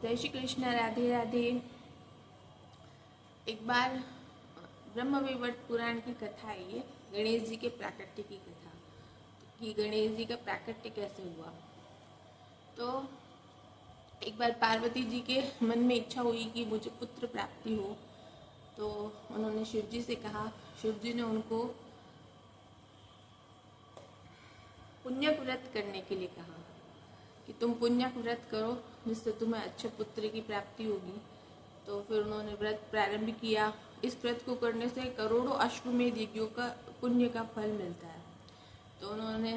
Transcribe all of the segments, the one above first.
जय श्री कृष्ण, राधे राधे। एक बार ब्रह्मवैवर्त पुराण की कथा है ये, गणेश जी के प्राकट्य की कथा कि गणेश जी का प्राकट्य कैसे हुआ। तो एक बार पार्वती जी के मन में इच्छा हुई कि मुझे पुत्र प्राप्ति हो, तो उन्होंने शिव जी से कहा। शिव जी ने उनको पुण्य व्रत करने के लिए कहा कि तुम पुण्य व्रत करो जिससे तुम्हें अच्छे पुत्र की प्राप्ति होगी। तो फिर उन्होंने व्रत प्रारंभ किया। इस व्रत को करने से करोड़ों अश्वमेध यज्ञों का पुण्य का फल मिलता है। तो उन्होंने,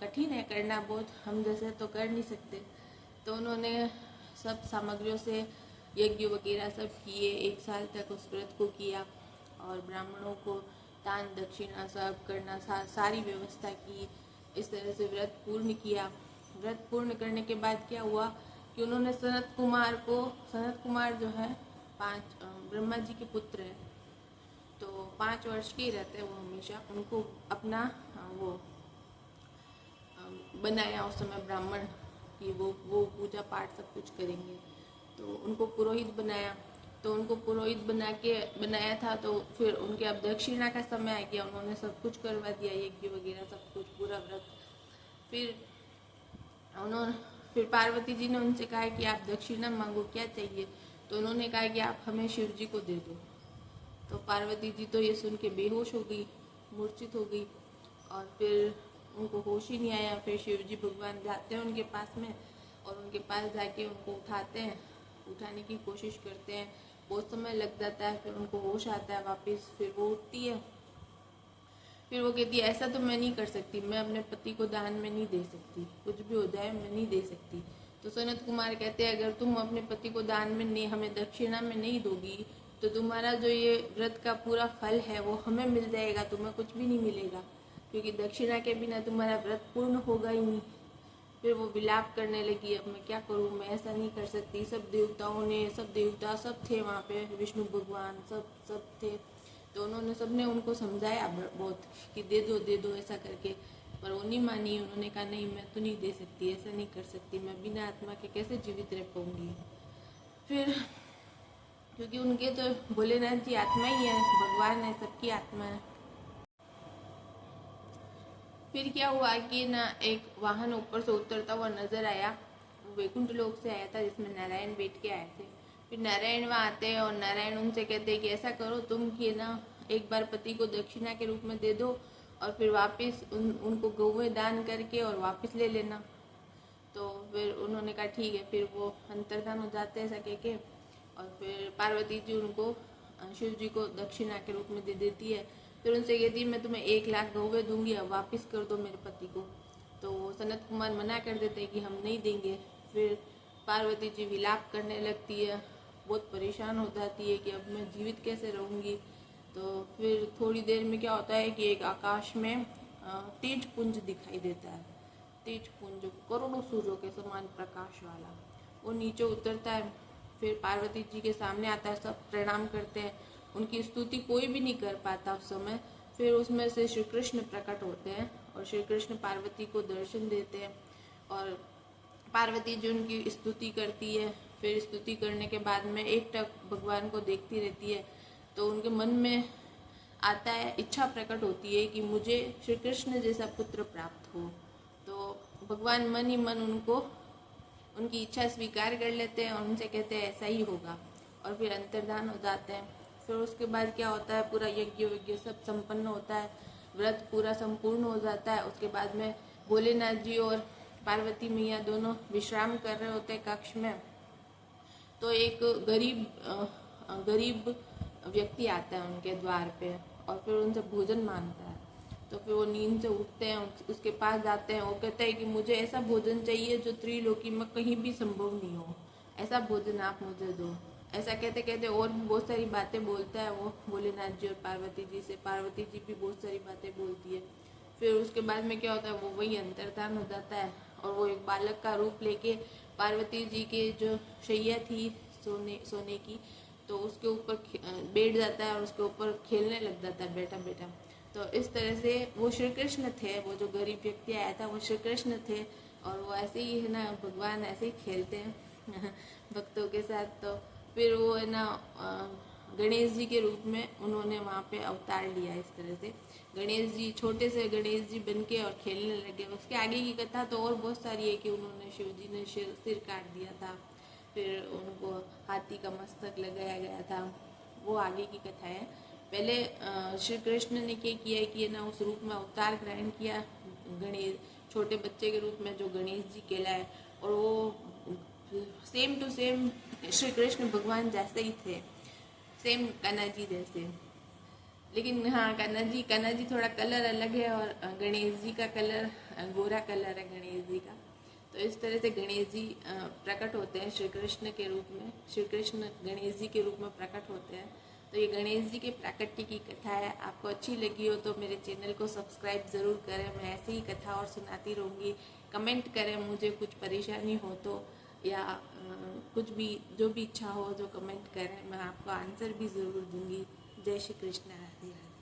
कठिन है करना बहुत, हम जैसे तो कर नहीं सकते, तो उन्होंने सब सामग्रियों से यज्ञ वगैरह सब किए। 1 साल तक उस व्रत को किया और ब्राह्मणों को दान दक्षिणा सब करना, सारी व्यवस्था की। इस तरह से व्रत पूर्ण किया। व्रत पूर्ण करने के बाद क्या हुआ कि उन्होंने सनत कुमार जो है 5 ब्रह्मा जी के पुत्र हैं, तो 5 वर्ष के ही रहते हैं वो हमेशा। उनको अपना वो बनाया उस समय ब्राह्मण कि वो पूजा पाठ सब कुछ करेंगे, तो उनको पुरोहित बनाया। तो उनको पुरोहित बनाया था। तो फिर उनके अब दक्षिणा का समय आ गया, उन्होंने सब कुछ करवा दिया, यज्ञ वगैरह सब कुछ, पूरा व्रत। फिर पार्वती जी ने उनसे कहा कि आप दक्षिणा मांगो, क्या चाहिए। तो उन्होंने कहा कि आप हमें शिव जी को दे दो। तो पार्वती जी तो ये सुन के बेहोश हो गई, मूर्छित हो गई, और फिर उनको होश ही नहीं आया। फिर शिव जी भगवान जाते हैं उनके पास में और उनके पास जाके उनको उठाते हैं, उठाने की कोशिश करते हैं। बहुत समय लग जाता है, फिर उनको होश आता है वापस। फिर वो उठती है, फिर वो कहती है ऐसा तो मैं नहीं कर सकती, मैं अपने पति को दान में नहीं दे सकती, कुछ भी हो जाए मैं नहीं दे सकती। तो सनत कुमार कहते हैं अगर तुम अपने पति को दान में नहीं, हमें दक्षिणा में नहीं दोगी, तो तुम्हारा जो ये व्रत का पूरा फल है वो हमें मिल जाएगा, तुम्हें कुछ भी नहीं मिलेगा, क्योंकि दक्षिणा के बिना तुम्हारा व्रत पूर्ण होगा ही नहीं। फिर वो विलाप करने लगी, अब मैं क्या करूँ, मैं ऐसा नहीं कर सकती। सब देवता सब थे वहाँ पे, विष्णु भगवान सब थे। तो उन्होंने सबने उनको समझाया बहुत कि दे दो ऐसा करके, पर वो नहीं मानी। उन्होंने कहा नहीं, मैं तो नहीं दे सकती, ऐसा नहीं कर सकती, मैं बिना आत्मा के कैसे जीवित रह पाऊंगी। फिर क्योंकि उनके तो भोलेनाथ जी आत्मा ही है, भगवान है, सबकी आत्मा है। फिर क्या हुआ कि ना एक वाहन ऊपर से उतरता हुआ नजर आया, वो वैकुंठ लोक से आया था, जिसमें नारायण बैठ के आए थे। फिर नारायण वहाँ आते हैं और नारायण उनसे कहते हैं कि ऐसा करो तुम कि ना एक बार पति को दक्षिणा के रूप में दे दो और फिर वापस उनको गौवें दान करके और वापस ले लेना। तो फिर उन्होंने कहा ठीक है। फिर वो अंतर्धान हो जाते हैं ऐसा कह के, और फिर पार्वती जी उनको शिव जी को दक्षिणा के रूप में दे देती है। फिर उनसे कहती मैं तुम्हें 1 लाख गौवें दूंगी, अब वापस कर दो मेरे पति को। तो सनत कुमार मना कर देते हैं कि हम नहीं देंगे। फिर पार्वती जी विलाप करने लगती है, बहुत परेशान हो जाती है कि अब मैं जीवित कैसे रहूँगी। तो फिर थोड़ी देर में क्या होता है कि एक आकाश में तेज पुंज दिखाई देता है। तेज पुंज करोड़ों सूर्यों के समान प्रकाश वाला, वो नीचे उतरता है। फिर पार्वती जी के सामने आता है, सब प्रणाम करते हैं, उनकी स्तुति कोई भी नहीं कर पाता उस समय। फिर उसमें से श्री कृष्ण प्रकट होते हैं और श्री कृष्ण पार्वती को दर्शन देते हैं और पार्वती जी उनकी स्तुति करती है। फिर स्तुति करने के बाद में एकटक भगवान को देखती रहती है। तो उनके मन में आता है, इच्छा प्रकट होती है कि मुझे श्री कृष्ण जैसा पुत्र प्राप्त हो। तो भगवान मन ही मन उनकी इच्छा स्वीकार कर लेते हैं और उनसे कहते हैं ऐसा ही होगा, और फिर अंतर्धान हो जाते हैं। फिर उसके बाद क्या होता है, पूरा यज्ञ सब संपन्न होता है, व्रत पूरा संपूर्ण हो जाता है। उसके बाद में भोलेनाथ जी और पार्वती मैया दोनों विश्राम कर रहे होते हैं कक्ष में। तो एक गरीब व्यक्ति आता है उनके द्वार पे और फिर उनसे भोजन मांगता है। तो फिर वो नींद से उठते हैं, उसके पास जाते हैं। वो कहते हैं कि मुझे ऐसा भोजन चाहिए जो त्रिलोकी में कहीं भी संभव नहीं हो, ऐसा भोजन आप मुझे दो। ऐसा कहते कहते और भी बहुत सारी बातें बोलता है वो भोलेनाथ जी और पार्वती जी से। पार्वती जी भी बहुत सारी बातें बोलती है। फिर उसके बाद में क्या होता है, वो वही अंतर्धान हो जाता है और वो एक बालक का रूप लेके पार्वती जी के जो शैया थी सोने की, तो उसके ऊपर बैठ जाता है और उसके ऊपर खेलने लग जाता है बैठा बैठा। तो इस तरह से वो श्री कृष्ण थे, वो जो गरीब व्यक्ति आया था वो श्री कृष्ण थे। और वो ऐसे ही है ना, भगवान ऐसे ही खेलते हैं। भक्तों के साथ। तो फिर वो है ना गणेश जी के रूप में उन्होंने वहाँ पे अवतार लिया। इस तरह से गणेश जी, छोटे से गणेश जी बन के और खेलने लगे। उसके आगे की कथा तो और बहुत सारी है कि उन्होंने, शिव जी ने सिर काट दिया था, फिर उनको हाथी का मस्तक लगाया गया था, वो आगे की कथा है। पहले श्री कृष्ण ने क्या किया कि ना उस रूप में अवतार ग्रहण किया, गणेश छोटे बच्चे के रूप में जो गणेश जी कहलाए, और वो same to same Shri Krishna भगवान जैसे ही थे, सेम कान्हा जी जैसे। लेकिन हाँ, कान्हा जी थोड़ा कलर अलग है, और गणेश जी का कलर गोरा कलर है गणेश जी का। तो इस तरह से गणेश जी प्रकट होते हैं श्री कृष्ण के रूप में, श्री कृष्ण गणेश जी के रूप में प्रकट होते हैं। तो ये गणेश जी के प्राकट्य की कथा है। आपको अच्छी लगी हो तो मेरे चैनल को सब्सक्राइब ज़रूर करें। मैं ऐसे ही कथा और सुनाती रहूँगी। कमेंट करें, मुझे कुछ परेशानी हो तो, या कुछ भी, जो भी इच्छा हो जो कमेंट करें, मैं आपको आंसर भी ज़रूर दूँगी। जय श्री कृष्ण, राधे राधे।